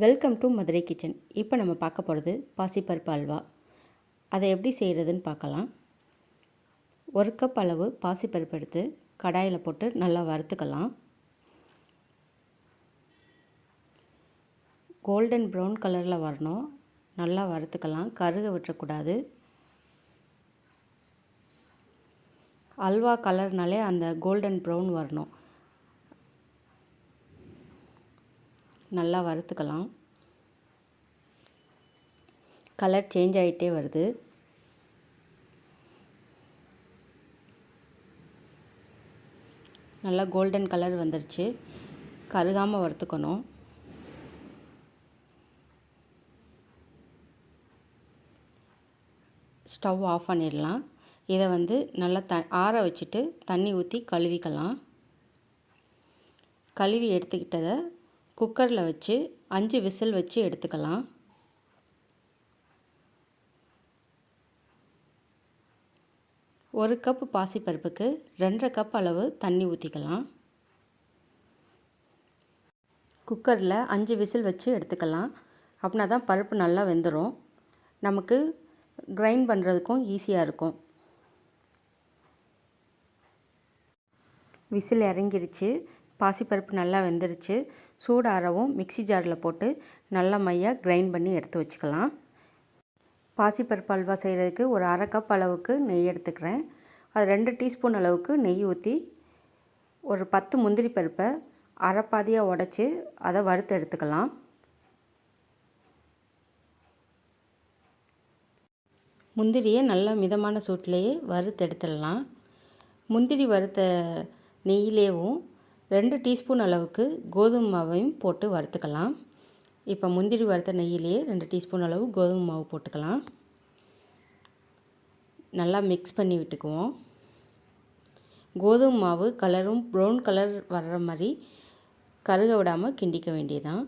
Welcome to Madurai kitchen. இப்போ நம்ம பார்க்க போகிறது பாசிப்பருப்பு அல்வா. அதை எப்படி செய்கிறதுன்னு பார்க்கலாம். 1 கப் அளவு பாசிப்பருப்பு எடுத்து கடாயில் போட்டு நல்லா வறுத்துக்கலாம். கோல்டன் ப்ரௌன் கலரில் வரணும். நல்லா வறுத்துக்கலாம், கருக விட்டுறக்கூடாது. அல்வா கலர்னாலே அந்த கோல்டன் ப்ரௌன் வரணும். நல்லா வறுத்துக்கலாம். கலர் சேஞ்ச் ஆகிட்டே வருது. நல்லா கோல்டன் கலர் வந்துருச்சு. கருகாமல் வறுத்துக்கணும். ஸ்டவ் ஆஃப் பண்ணிடலாம். இதை நல்லா ஆற வச்சுட்டு தண்ணி ஊற்றி கழுவிக்கலாம். கழுவி எடுத்துக்கிட்டதை குக்கரில் வச்சு 5 விசில் வச்சு எடுத்துக்கலாம். ஒரு கப் பாசிப்பருப்புக்கு 2.5 கப் அளவு தண்ணி ஊற்றிக்கலாம். குக்கரில் 5 விசில் வச்சு எடுத்துக்கலாம். அப்படின்னா தான் பருப்பு நல்லா வெந்துடும். நமக்கு கிரைண்ட் பண்ணுறதுக்கும் ஈஸியாக இருக்கும். விசில் இறங்கிருச்சு. பாசிப்பருப்பு நல்லா வெந்துருச்சு. சூடாரவும் மிக்ஸி ஜாரில் போட்டு நல்லா மையாக கிரைண்ட் பண்ணி எடுத்து வச்சுக்கலாம். பாசிப்பருப்பு அல்வா செய்கிறதுக்கு ஒரு 1/2 கப் அளவுக்கு நெய் எடுத்துக்கிறேன். அது 2 டீஸ்பூன் அளவுக்கு நெய் ஊற்றி ஒரு 10 முந்திரி பருப்பை அரைப்பாதியாக உடச்சி அதை வறுத்து எடுத்துக்கலாம். முந்திரியை நல்லா மிதமான சூட்டிலேயே வறுத்து எடுத்துடலாம். முந்திரி வறுத்த நெய்யிலேயும் 2 டீஸ்பூன் அளவுக்கு கோதுமை மாவையும் போட்டு வறுத்துக்கலாம். இப்போ முந்திரி வறுத்த நெய்யிலேயே 2 டீஸ்பூன் அளவு கோதுமை மாவு போட்டுக்கலாம். நல்லா மிக்ஸ் பண்ணி விட்டுக்குவோம். கோதுமை மாவு கலரும் ப்ரௌன் கலர் வர்ற மாதிரி கருக விடாமல் கிண்டிக்க வேண்டியதான்.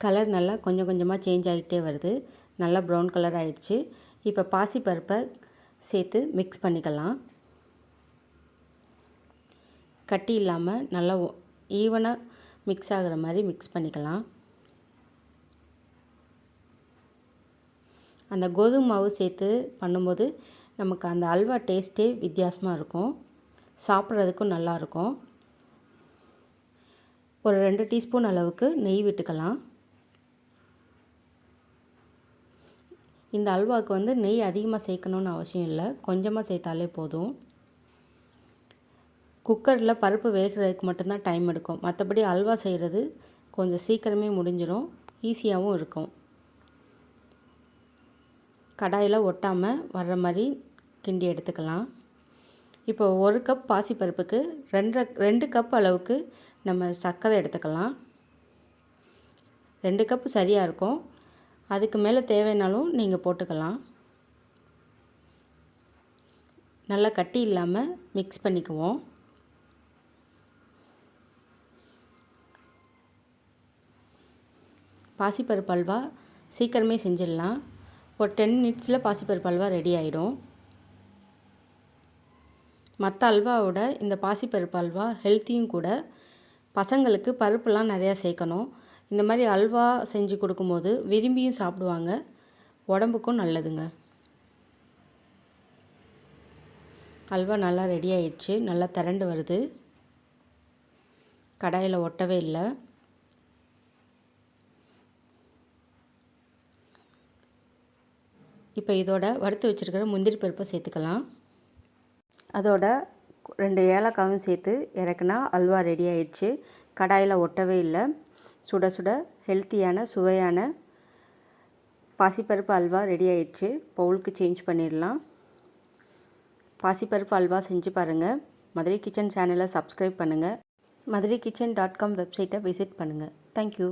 கலர் நல்லா கொஞ்சம் கொஞ்சமாக சேஞ்ச் ஆகிட்டே வருது. நல்லா ப்ரௌன் கலர் ஆகிடுச்சு. இப்போ பாசிப்பருப்பை சேர்த்து மிக்ஸ் பண்ணிக்கலாம். கட்டி இல்லாமல் நல்லா ஈவனாக மிக்ஸ் ஆகிற மாதிரி மிக்ஸ் பண்ணிக்கலாம். அந்த கோதுமை மாவு சேர்த்து பண்ணும்போது நமக்கு அந்த அல்வா டேஸ்ட்டே வித்தியாசமாக இருக்கும். சாப்பிட்றதுக்கும் நல்லாயிருக்கும். ஒரு 2 டீஸ்பூன் அளவுக்கு நெய் விட்டுக்கலாம். இந்த அல்வாவுக்கு நெய் அதிகமாக சேர்க்கணுன்னு அவசியம் இல்லை. கொஞ்சமாக சேர்த்தாலே போதும். குக்கரில் பருப்பு வேகிறதுக்கு மட்டும்தான் டைம் எடுக்கும். மற்றபடி அல்வா செய்கிறது கொஞ்சம் சீக்கிரமே முடிஞ்சிடும். ஈஸியாகவும் இருக்கும். கடாயில் ஒட்டாமல் வர்ற மாதிரி கிண்டி எடுத்துக்கலாம். இப்போ 1 கப் பாசிப்பருப்புக்கு 2 கப் அளவுக்கு நம்ம சர்க்கரை எடுத்துக்கலாம். 2 கப் சரியாக இருக்கும். அதுக்கு மேலே தேவைனாலும் நீங்கள் போட்டுக்கலாம். நல்லா கட்டி இல்லாமல் மிக்ஸ் பண்ணிக்குவோம். பாசிப்பருப்பு அல்வா சீக்கிரமே செஞ்சிடலாம். ஒரு 10 மினிட்ஸில் பாசிப்பருப்பு அல்வா ரெடி ஆகிடும். மற்ற அல்வாவோட இந்த பாசிப்பருப்பு அல்வா ஹெல்த்தியும் கூட. பசங்களுக்கு பருப்புலாம் நிறையா சேர்க்கணும். இந்த மாதிரி அல்வா செஞ்சு கொடுக்கும்போது விரும்பியும் சாப்பிடுவாங்க. உடம்புக்கும் நல்லதுங்க. அல்வா நல்லா ரெடி ஆயிடுச்சு. நல்லா திரண்டு வருது. கடாயில் ஒட்டவே இல்லை. இப்போ இதோட வறுத்து வச்சுருக்கிற முந்திரி பருப்பை சேர்த்துக்கலாம். அதோட 2 ஏலக்காயும் சேர்த்து இறக்குனா அல்வா ரெடி ஆயிடுச்சு. கடாயில் ஒட்டவே இல்லை. சுட சுட ஹெல்த்தியான சுவையான பாசிப்பருப்பு அல்வா ரெடி ஆயிடுச்சு. பவுலுக்கு சேஞ்ச் பண்ணிடலாம். பாசிப்பருப்பு அல்வா செஞ்சு பாருங்கள். மதுரை கிச்சன் சேனலை சப்ஸ்கிரைப் பண்ணுங்கள். madurai kitchen.com வெப்சைட்டை விசிட் பண்ணுங்கள். தேங்க்யூ.